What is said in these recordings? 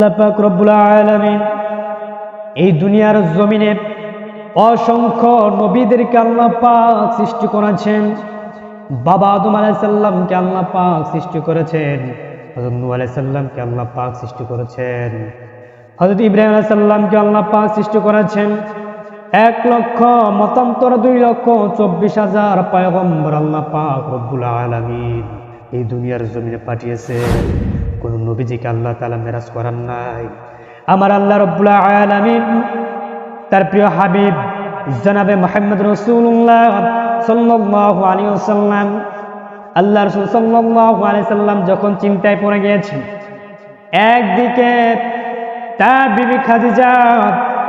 আল্লাহ পাক রব্বুল আলামিন এই দুনিয়ার জমিনে অসংখ্য নবীদেরকে আল্লাহ পাক সৃষ্টি করেছেন। বাবা আদম আলাইহিস সালামকে আল্লাহ পাক সৃষ্টি করেছেন, হযরত নূহ আলাইহিস সালামকে আল্লাহ পাক সৃষ্টি করেছেন, হযরত ইব্রাহিম আলাইহিস সালামকে আল্লাহ পাক সৃষ্টি করেছেন। 1,00,000 মতান্তর 2,24,000 পয়গম্বর আল্লাহ পাক রব্বুল আলামিন এই দুনিয়ার জমিনে পাঠিয়েছেন। কোন নবীজিকে আল্লাহ তাআলা মেরাজ করান নাই। আমার আল্লাহ রব্বুল আলামিন তার প্রিয় হাবিব জনাবে মুহাম্মদ রাসূলুল্লাহ সাল্লাল্লাহু আলাইহি ওয়াসাল্লাম, আল্লাহ রাসূল সাল্লাল্লাহু আলাইহি ওয়াসাল্লাম যখন চিন্তায় পড়ে গিয়েছেন, একদিকে তার বিবি খাদিজা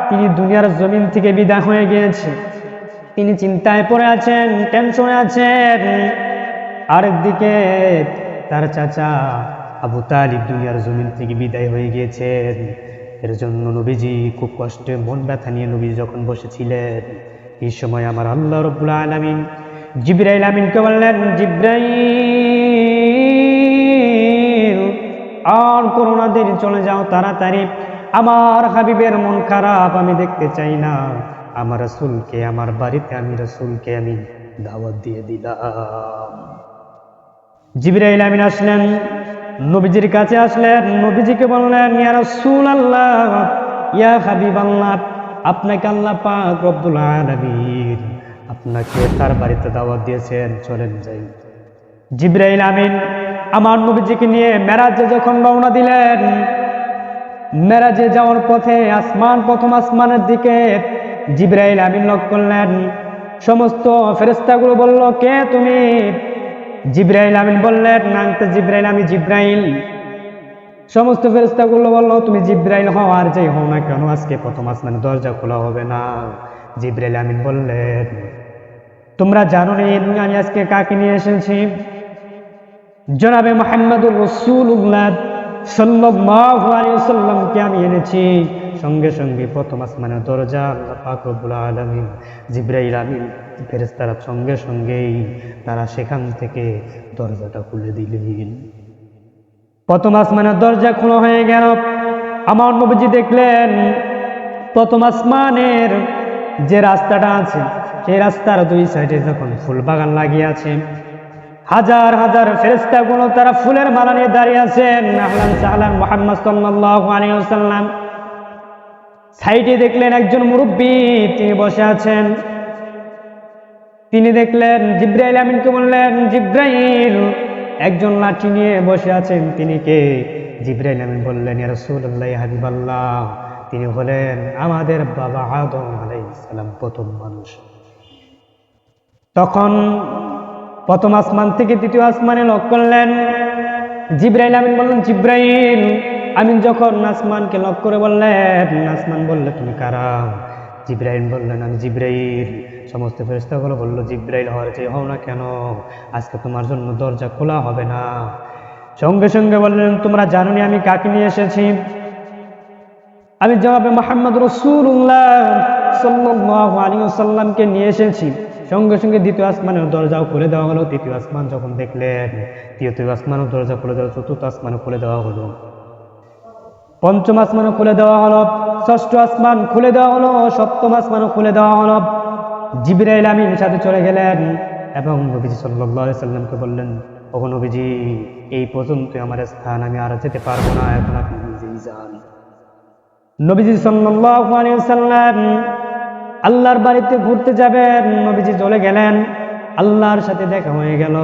তিনি দুনিয়ার জমিন থেকে বিদায় হয়ে গিয়েছে, তিনি চিন্তায় পড়ে আছেন, টেনশনে আছেন। আরেকদিকে তার চাচা আবু তালিব দুনিয়ার জমিন থেকে বিদায় হয়ে গিয়েছেন। এর জন্য নবীজি খুব কষ্টে মন ব্যথা নিয়ে নবীজি যখন বসেছিলেন, এই সময় আমার আল্লাহ রাব্বুল আলামিন জিবরাইল আমিনকে বললেন, জিবরাইল আর করোনা দেরি, চলে যাও তাড়াতাড়ি, আমার হাবিবের মন খারাপ আমি দেখতে চাই না। আমার রাসূলকে আমার বাড়িতে আমি রাসূলকে আমি দাওয়াত দিয়ে দিলাম। জিবরাইল আমিন আসলেন, নবীজির কাছে আসলেন, নবীজিকে বললেন, ইয়া রাসূলুল্লাহ, ইয়া হাবিবাল্লাহ, আপনাকে আল্লাহ পাক রব্বুল আলামিন আপনাকে তার বাড়িতে দাওয়াত দিয়েছেন, চলেন যাই। জিবরাইল আমিন আমার নবীজিকে নিয়ে মেরাজে যখন রওনা দিলেন, মেরাজে যাওয়ার পথে প্রথম আসমানের দিকে জিবরাইল আমিন লক্ষ্য করলেন। সমস্ত ফেরেশতাগুলো বলল, কে তুমি? জিবরাইল আমিন বললেন, নামতে জিবরাইল, আমি জিবরাইল। সমস্ত ফেরেশতাগুলো বলল, তুমি জিবরাইল হও আর যাই হও না কেন, আজকে প্রথম আসমানের দরজা খোলা হবে না। জিবরাইল আমিন বললেন, তোমরা জানো না আমি আজকে কাকে নিয়ে এসেছি? জনাবে মুহাম্মদুর রাসূলুল্লাহ সাল্লাল্লাহু আলাইহি ওয়াসাল্লামকে আমি এনেছি। সঙ্গে সঙ্গে প্রথম আসমানের দরজা আল্লাহ পাক রব্বুল আলামিন জিবরাইল আমিন ফেরেশতারা সঙ্গে সঙ্গেই তারা সেখান থেকে দরজাটা খুলে দিলেন। প্রথম আসমানের দরজা খোলা হয়ে গেল। আমার নবীজি দেখলেন প্রথম আসমানের যে রাস্তাটা আছে, সেই রাস্তার দুই সাইডে যখন ফুল বাগান লাগিয়ে আছে, হাজার হাজার ফেরেশতাগুলো তারা ফুলের মালা নিয়ে দাঁড়িয়ে আছেন। আহলান সাহলান মুহাম্মদ সাল্লাল্লাহু আলাইহি ওয়াসাল্লাম। সাইডে দেখলেন একজন মুরব্বী, তিনি বসে আছেন। তিনি দেখলেন, জিবরাইল আমিনকে বললেন, জিবরাইল একজন লাঠি নিয়ে বসে আছেন, তিনি কে? জিবরাইল আমিন বললেন, ইয়া রাসূলুল্লাহ, ইয়া হাবিবাল্লাহ, তিনি হলেন আমাদের বাবা আদম আলাইহিস সালাম, প্রথম মানুষ। তখন প্রথম আসমান থেকে দ্বিতীয় আসমানে লক্ষ্য করলেন। জিবরাইল আমিন বললেন, জিবরাইল আমিন যখন আসমানকে লক্ষ্য করে বললেন, আসমান বললে, তুমি কারা? জিবরাইল বললেন, আমি জিবরাইল। সমস্ত ফেরেশতাগুলো বলল, জিবরাইল হওয়ার যে হও না কেন, আজকে তোমার জন্য দরজা খোলা হবে না। সঙ্গে সঙ্গে বললেন, তোমরা জানো না আমি কাকে নিয়ে এসেছি? আমি জনাবে মুহাম্মদ রাসূলুল্লাহ সাল্লাল্লাহু আলাইহি ওয়াসাল্লামকে নিয়ে এসেছি। সঙ্গে সঙ্গে দ্বিতীয় আসমানের দরজাও খুলে দেওয়া হলো। তৃতীয় আসমান যখন দেখলেন, তৃতীয় আসমানের দরজা খুলে দেওয়া, চতুর্থ আসমানে খুলে দেওয়া হলো, পঞ্চম আসমানে খুলে দেওয়া হলো, ষষ্ঠ আসমান খুলে দেওয়া হলো, সপ্তম আসমানও খুলে দেওয়া হলো। জিবরাইল আমিন সাথে চলে গেলেন এবং নবীজি সাল্লাল্লাহু আলাইহি ওয়াসাল্লামকে বললেন, ওগো নবীজি, এই পর্যন্ত আমার স্থান, আমি আর যেতে পারবো না, এখন আপনি নিজেই যান। নবীজি সাল্লাল্লাহু আলাইহি ওয়াসাল্লাম আল্লাহর বাড়িতে ঘুরতে যাবেন, নবীজি চলে গেলেন। আল্লাহর সাথে দেখা হয়ে গেল।